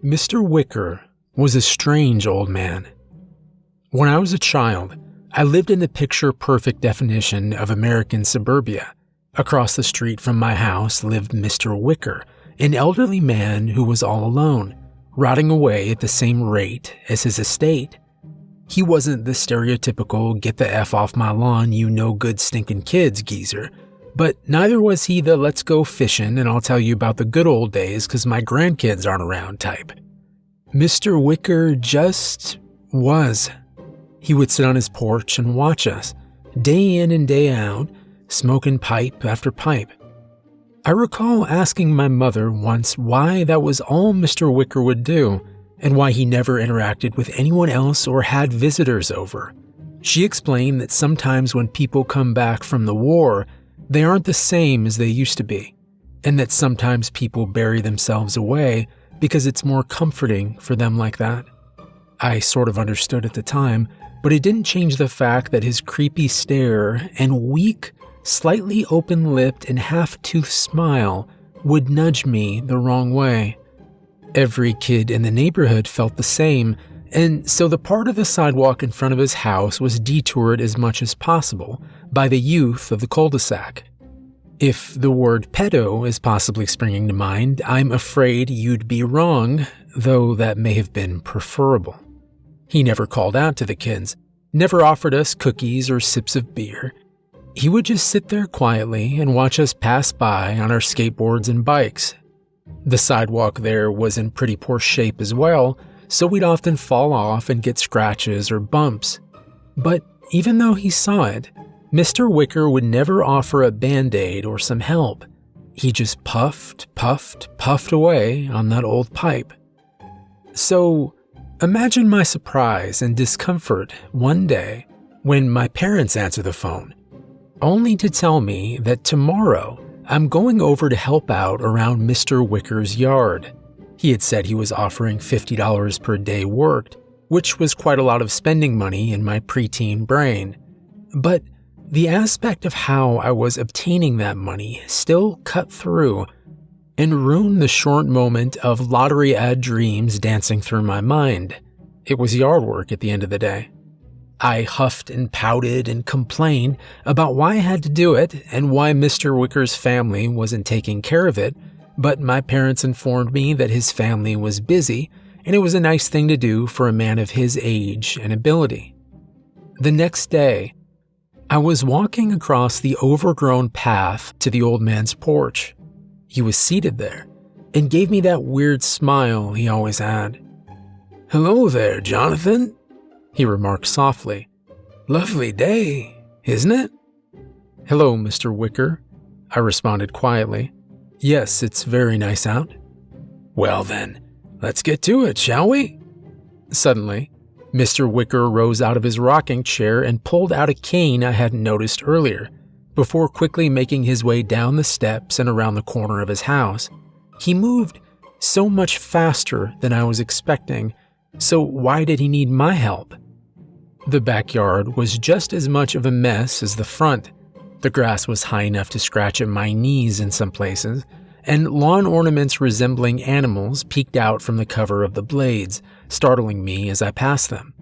Mr. Wicker was a strange old man. When I was a child, I lived in the picture-perfect definition of American suburbia. Across the street from my house lived Mr. Wicker, an elderly man who was all alone, rotting away at the same rate as his estate. He wasn't the stereotypical get the F off my lawn, you no good stinking kids geezer, but neither was he the let's go fishing and I'll tell you about the good old days because my grandkids aren't around type. Mr. Wicker just was. He would sit on his porch and watch us, day in and day out, smoking pipe after pipe. I recall asking my mother once why that was all Mr. Wicker would do, and why he never interacted with anyone else or had visitors over. She explained that sometimes when people come back from the war, they aren't the same as they used to be, and that sometimes people bury themselves away because it's more comforting for them like that. I sort of understood at the time, but it didn't change the fact that his creepy stare and weak, slightly open-lipped and half-toothed smile would nudge me the wrong way. Every kid in the neighborhood felt the same, and so the part of the sidewalk in front of his house was detoured as much as possible by the youth of the cul-de-sac. If the word pedo is possibly springing to mind, I'm afraid you'd be wrong, though that may have been preferable. He never called out to the kids, never offered us cookies or sips of beer. He would just sit there quietly and watch us pass by on our skateboards and bikes. The sidewalk there was in pretty poor shape as well, so we'd often fall off and get scratches or bumps. But even though he saw it, Mr. Wicker would never offer a Band-Aid or some help. He just puffed away on that old pipe. So, imagine my surprise and discomfort one day when my parents answer the phone, only to tell me that tomorrow I'm going over to help out around Mr. Wicker's yard. He had said he was offering $50 per day worked, which was quite a lot of spending money in my preteen brain. But the aspect of how I was obtaining that money still cut through and ruined the short moment of lottery ad dreams dancing through my mind. It was yard work at the end of the day. I huffed and pouted and complained about why I had to do it and why Mr. Wicker's family wasn't taking care of it, but my parents informed me that his family was busy and it was a nice thing to do for a man of his age and ability. The next day, I was walking across the overgrown path to the old man's porch. He was seated there and gave me that weird smile he always had. "Hello there, Jonathan," he remarked softly. "Lovely day, isn't it?" "Hello, Mr. Wicker," I responded quietly. "Yes, it's very nice out." "Well then, let's get to it, shall we?" Suddenly, Mr. Wicker rose out of his rocking chair and pulled out a cane I hadn't noticed earlier, before quickly making his way down the steps and around the corner of his house. He moved so much faster than I was expecting, so why did he need my help? The backyard was just as much of a mess as the front. The grass was high enough to scratch at my knees in some places, and lawn ornaments resembling animals peeked out from the cover of the blades, startling me as I passed them.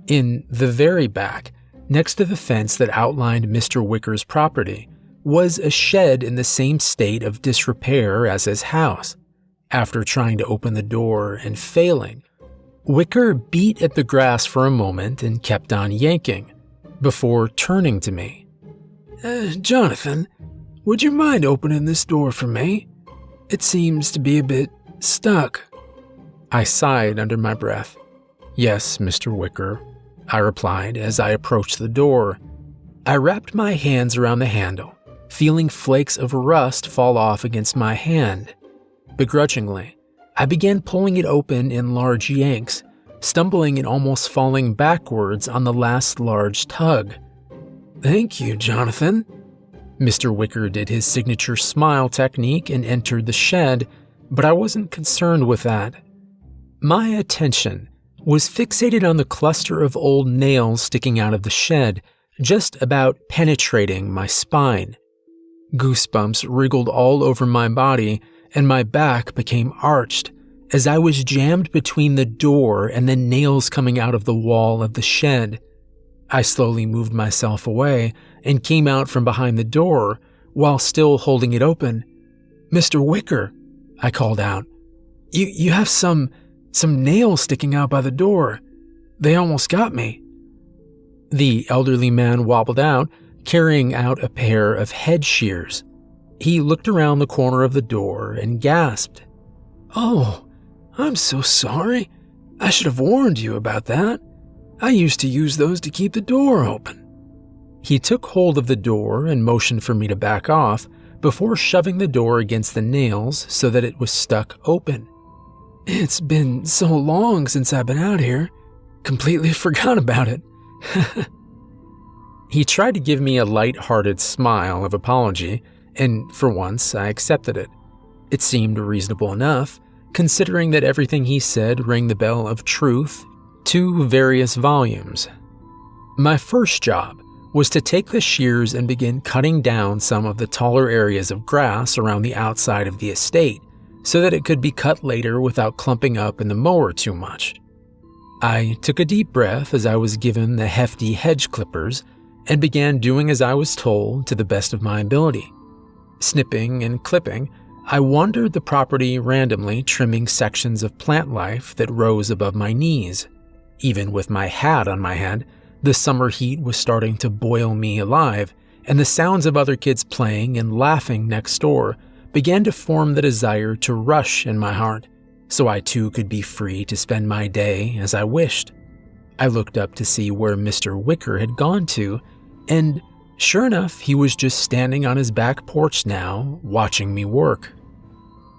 In the very back, next to the fence that outlined Mr. Wicker's property, was a shed in the same state of disrepair as his house. After trying to open the door and failing, Wicker beat at the grass for a moment and kept on yanking, before turning to me. "Jonathan, would you mind opening this door for me? It seems to be a bit stuck." I sighed under my breath. "Yes, Mr. Wicker," I replied as I approached the door. I wrapped my hands around the handle, feeling flakes of rust fall off against my hand. Begrudgingly, I began pulling it open in large yanks, stumbling and almost falling backwards on the last large tug. "Thank you, Jonathan." Mr. Wicker did his signature smile technique and entered the shed, but I wasn't concerned with that. My attention was fixated on the cluster of old nails sticking out of the shed, just about penetrating my spine. Goosebumps wriggled all over my body, and my back became arched, as I was jammed between the door and the nails coming out of the wall of the shed. I slowly moved myself away and came out from behind the door while still holding it open. "Mr. Wicker," I called out, you have some nails sticking out by the door. They almost got me." The elderly man wobbled out, carrying out a pair of head shears. He looked around the corner of the door and gasped. "Oh, I'm so sorry. I should have warned you about that. I used to use those to keep the door open." He took hold of the door and motioned for me to back off before shoving the door against the nails so that it was stuck open. "It's been so long since I've been out here. Completely forgot about it." He tried to give me a light-hearted smile of apology, and for once I accepted it. It seemed reasonable enough, considering that everything he said rang the bell of truth to various volumes. My first job was to take the shears and begin cutting down some of the taller areas of grass around the outside of the estate so that it could be cut later without clumping up in the mower too much. I took a deep breath as I was given the hefty hedge clippers and began doing as I was told to the best of my ability. Snipping and clipping, I wandered the property randomly, trimming sections of plant life that rose above my knees. Even with my hat on my head, the summer heat was starting to boil me alive, and the sounds of other kids playing and laughing next door began to form the desire to rush in my heart, so I too could be free to spend my day as I wished. I looked up to see where Mr. Wicker had gone to, and sure enough, he was just standing on his back porch now, watching me work.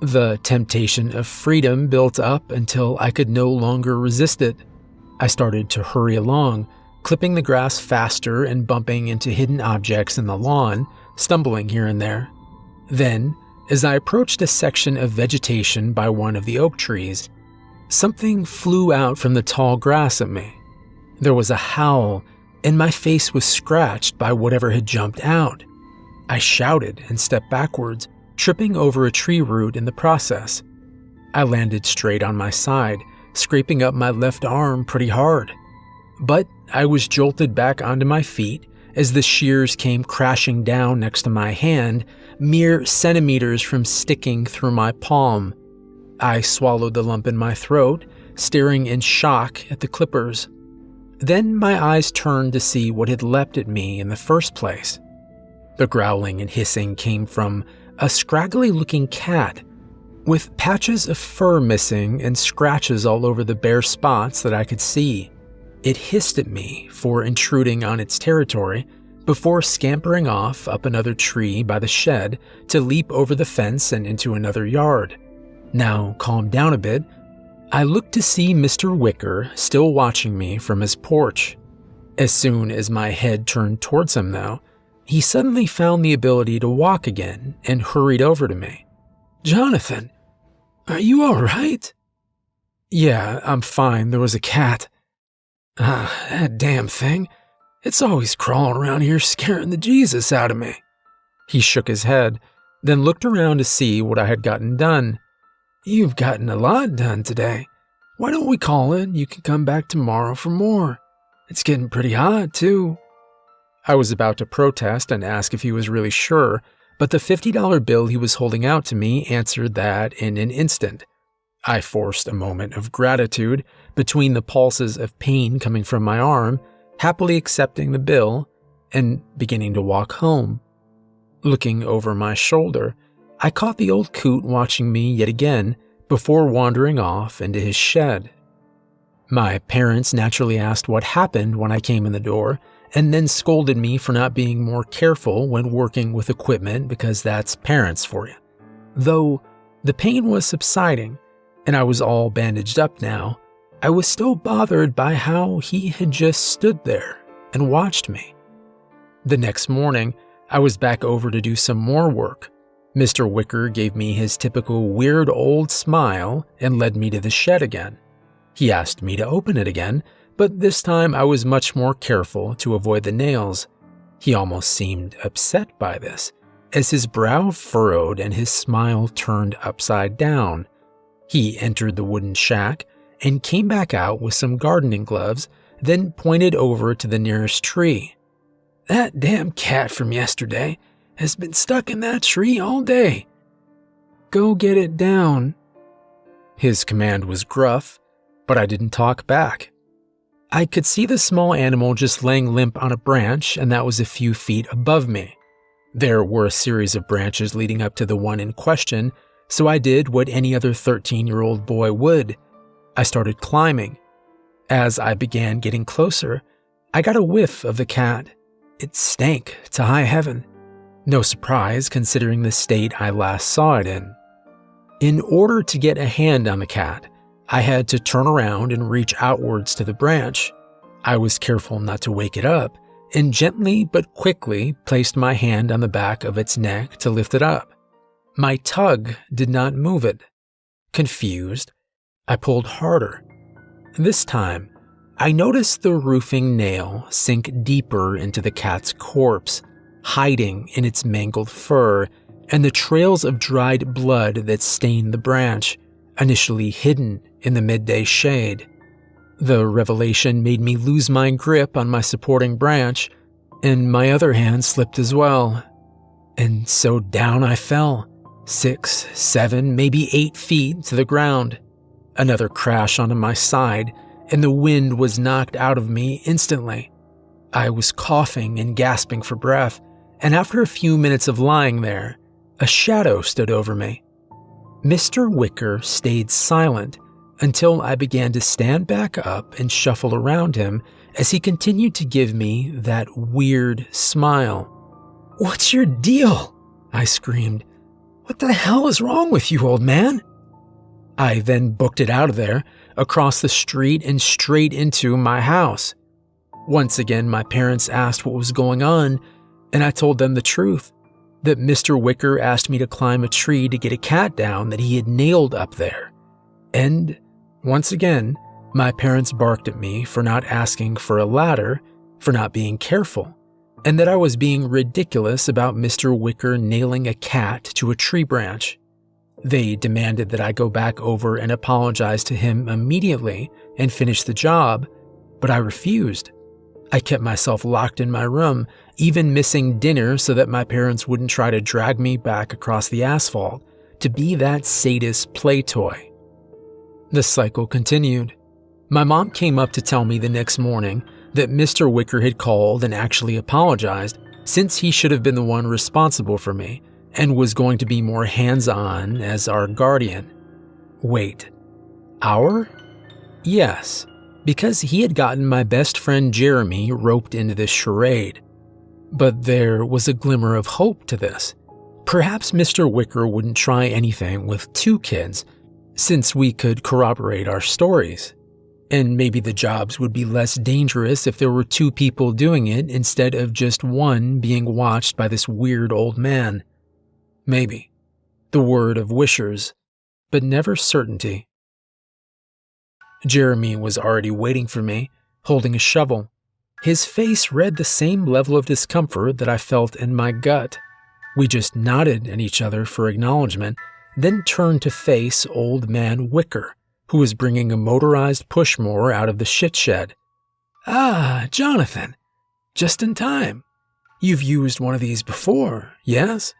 The temptation of freedom built up until I could no longer resist it. I started to hurry along, clipping the grass faster and bumping into hidden objects in the lawn, stumbling here and there. Then, as I approached a section of vegetation by one of the oak trees, something flew out from the tall grass at me. There was a howl, and my face was scratched by whatever had jumped out. I shouted and stepped backwards, tripping over a tree root in the process. I landed straight on my side, scraping up my left arm pretty hard. But I was jolted back onto my feet as the shears came crashing down next to my hand, mere centimeters from sticking through my palm. I swallowed the lump in my throat, staring in shock at the clippers. Then my eyes turned to see what had leapt at me in the first place. The growling and hissing came from a scraggly-looking cat, with patches of fur missing and scratches all over the bare spots that I could see. It hissed at me for intruding on its territory before scampering off up another tree by the shed to leap over the fence and into another yard. Now calmed down a bit, I looked to see Mr. Wicker still watching me from his porch. As soon as my head turned towards him, though, he suddenly found the ability to walk again and hurried over to me. "Jonathan, are you all right?" "Yeah, I'm fine. There was a cat." That damn thing. It's always crawling around here scaring the Jesus out of me." He shook his head, then looked around to see what I had gotten done. "You've gotten a lot done today. Why don't we call it? You can come back tomorrow for more. It's getting pretty hot, too." I was about to protest and ask if he was really sure, but the $50 bill he was holding out to me answered that in an instant. I forced a moment of gratitude between the pulses of pain coming from my arm, happily accepting the bill, and beginning to walk home. Looking over my shoulder, I caught the old coot watching me yet again before wandering off into his shed. My parents naturally asked what happened when I came in the door, and then scolded me for not being more careful when working with equipment because that's parents for you. Though the pain was subsiding, and I was all bandaged up now, I was still bothered by how he had just stood there and watched me. The next morning, I was back over to do some more work. Mr. Wicker gave me his typical weird old smile and led me to the shed again. He asked me to open it again, but this time I was much more careful to avoid the nails. He almost seemed upset by this, as his brow furrowed and his smile turned upside down. He entered the wooden shack and came back out with some gardening gloves, then pointed over to the nearest tree. "That damn cat from yesterday has been stuck in that tree all day. Go get it down." His command was gruff, but I didn't talk back. I could see the small animal just laying limp on a branch, and that was a few feet above me. There were a series of branches leading up to the one in question, so I did what any other 13-year-old boy would. I started climbing. As I began getting closer, I got a whiff of the cat. It stank to high heaven. No surprise considering the state I last saw it in. In order to get a hand on the cat, I had to turn around and reach outwards to the branch. I was careful not to wake it up, and gently but quickly placed my hand on the back of its neck to lift it up. My tug did not move it. Confused, I pulled harder. This time, I noticed the roofing nail sink deeper into the cat's corpse, hiding in its mangled fur, and the trails of dried blood that stained the branch, initially hidden in the midday shade. The revelation made me lose my grip on my supporting branch, and my other hand slipped as well. And so down I fell, 6, 7, maybe 8 feet to the ground. Another crash onto my side, and the wind was knocked out of me instantly. I was coughing and gasping for breath, and after a few minutes of lying there, a shadow stood over me. Mr. Wicker stayed silent until I began to stand back up and shuffle around him as he continued to give me that weird smile. "What's your deal?" I screamed. "What the hell is wrong with you, old man?" I then booked it out of there, across the street and straight into my house. Once again, my parents asked what was going on, and I told them the truth, that Mr. Wicker asked me to climb a tree to get a cat down that he had nailed up there. And once again, my parents barked at me for not asking for a ladder, for not being careful, and that I was being ridiculous about Mr. Wicker nailing a cat to a tree branch. They demanded that I go back over and apologize to him immediately and finish the job, but I refused. I kept myself locked in my room, even missing dinner so that my parents wouldn't try to drag me back across the asphalt to be that sadist play toy. The cycle continued. My mom came up to tell me the next morning that Mr. Wicker had called and actually apologized, since he should have been the one responsible for me and was going to be more hands-on as our guardian. Wait, our? Yes, because he had gotten my best friend Jeremy roped into this charade. But there was a glimmer of hope to this. Perhaps Mr. Wicker wouldn't try anything with 2 kids, since we could corroborate our stories. And maybe the jobs would be less dangerous if there were 2 people doing it instead of just one being watched by this weird old man. Maybe. The word of wishers, but never certainty. Jeremy was already waiting for me, holding a shovel. His face read the same level of discomfort that I felt in my gut. We just nodded at each other for acknowledgement, then turned to face old man Wicker, who was bringing a motorized pushmower out of the shit shed. "Ah, Jonathan. Just in time. You've used one of these before, yes?"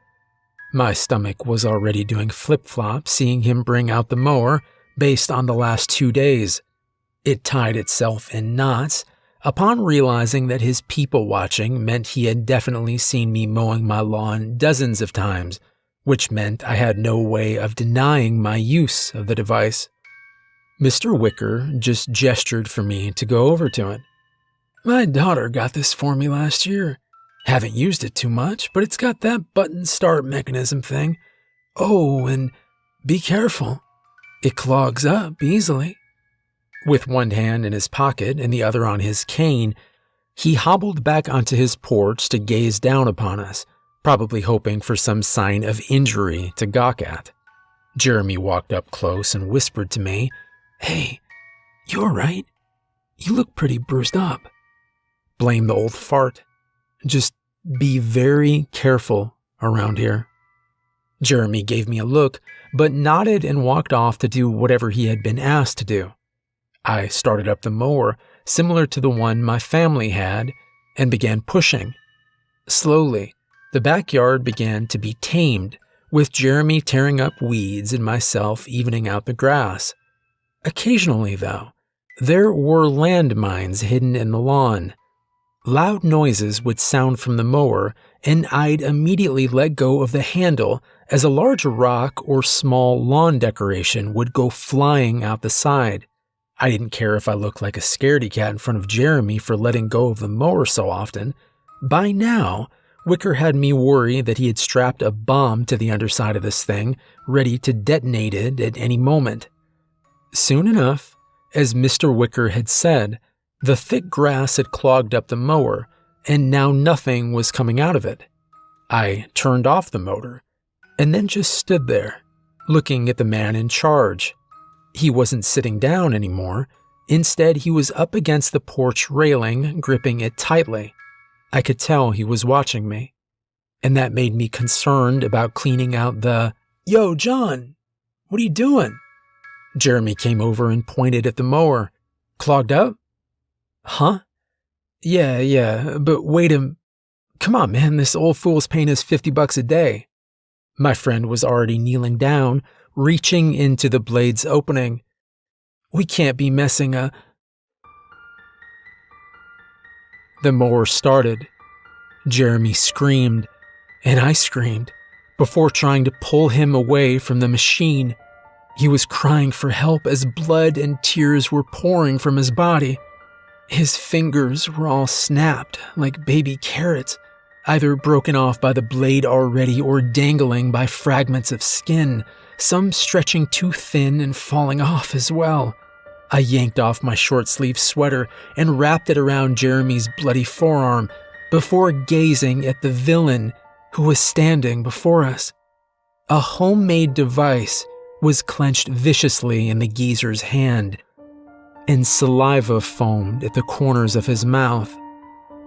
My stomach was already doing flip-flops seeing him bring out the mower based on the last 2 days. It tied itself in knots upon realizing that his people-watching meant he had definitely seen me mowing my lawn dozens of times, which meant I had no way of denying my use of the device. Mr. Wicker just gestured for me to go over to it. "My daughter got this for me last year. Haven't used it too much, but it's got that button start mechanism thing. Oh, and be careful. It clogs up easily." With one hand in his pocket and the other on his cane, he hobbled back onto his porch to gaze down upon us, probably hoping for some sign of injury to gawk at. Jeremy walked up close and whispered to me, "Hey, you all right? You look pretty bruised up." Blame the old fart. Just be very careful around here. Jeremy gave me a look, but nodded and walked off to do whatever he had been asked to do. I started up the mower, similar to the one my family had, and began pushing. Slowly, the backyard began to be tamed, with Jeremy tearing up weeds and myself evening out the grass. Occasionally, though, there were landmines hidden in the lawn. Loud noises would sound from the mower, and I'd immediately let go of the handle as a large rock or small lawn decoration would go flying out the side. I didn't care if I looked like a scaredy cat in front of Jeremy for letting go of the mower so often. By now, Wicker had me worry that he had strapped a bomb to the underside of this thing, ready to detonate it at any moment. Soon enough, as Mr. Wicker had said, the thick grass had clogged up the mower, and now nothing was coming out of it. I turned off the motor, and then just stood there, looking at the man in charge. He wasn't sitting down anymore. Instead, he was up against the porch railing, gripping it tightly. I could tell he was watching me, and that made me concerned about cleaning out the, "Yo, John, what are you doing?" Jeremy came over and pointed at the mower. "Clogged up?" "Huh? Yeah, but wait come on, man, this old fool's paying us $50 a day." My friend was already kneeling down, reaching into the blade's opening. "We can't be messing The mower started. Jeremy screamed, and I screamed, before trying to pull him away from the machine. He was crying for help as blood and tears were pouring from his body. His fingers were all snapped like baby carrots, either broken off by the blade already or dangling by fragments of skin, some stretching too thin and falling off as well. I yanked off my short-sleeved sweater and wrapped it around Jeremy's bloody forearm before gazing at the villain who was standing before us. A homemade device was clenched viciously in the geezer's hand, and saliva foamed at the corners of his mouth.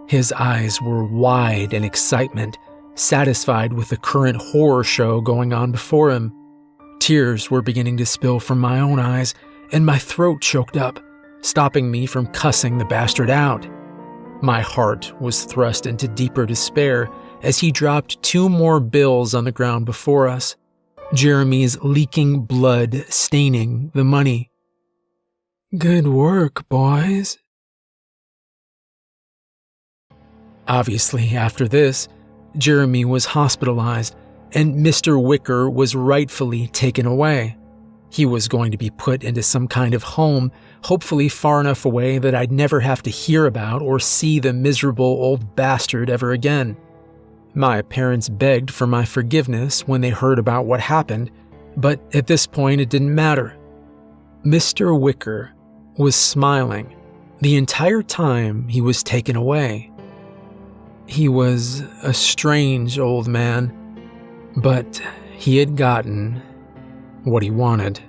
His eyes were wide in excitement, satisfied with the current horror show going on before him. Tears were beginning to spill from my own eyes, and my throat choked up, stopping me from cussing the bastard out. My heart was thrust into deeper despair as he dropped 2 more bills on the ground before us, Jeremy's leaking blood staining the money. "Good work, boys." Obviously, after this, Jeremy was hospitalized, and Mr. Wicker was rightfully taken away. He was going to be put into some kind of home, hopefully far enough away that I'd never have to hear about or see the miserable old bastard ever again. My parents begged for my forgiveness when they heard about what happened, but at this point it didn't matter. Mr. Wicker was smiling the entire time he was taken away. He was a strange old man, but he had gotten what he wanted.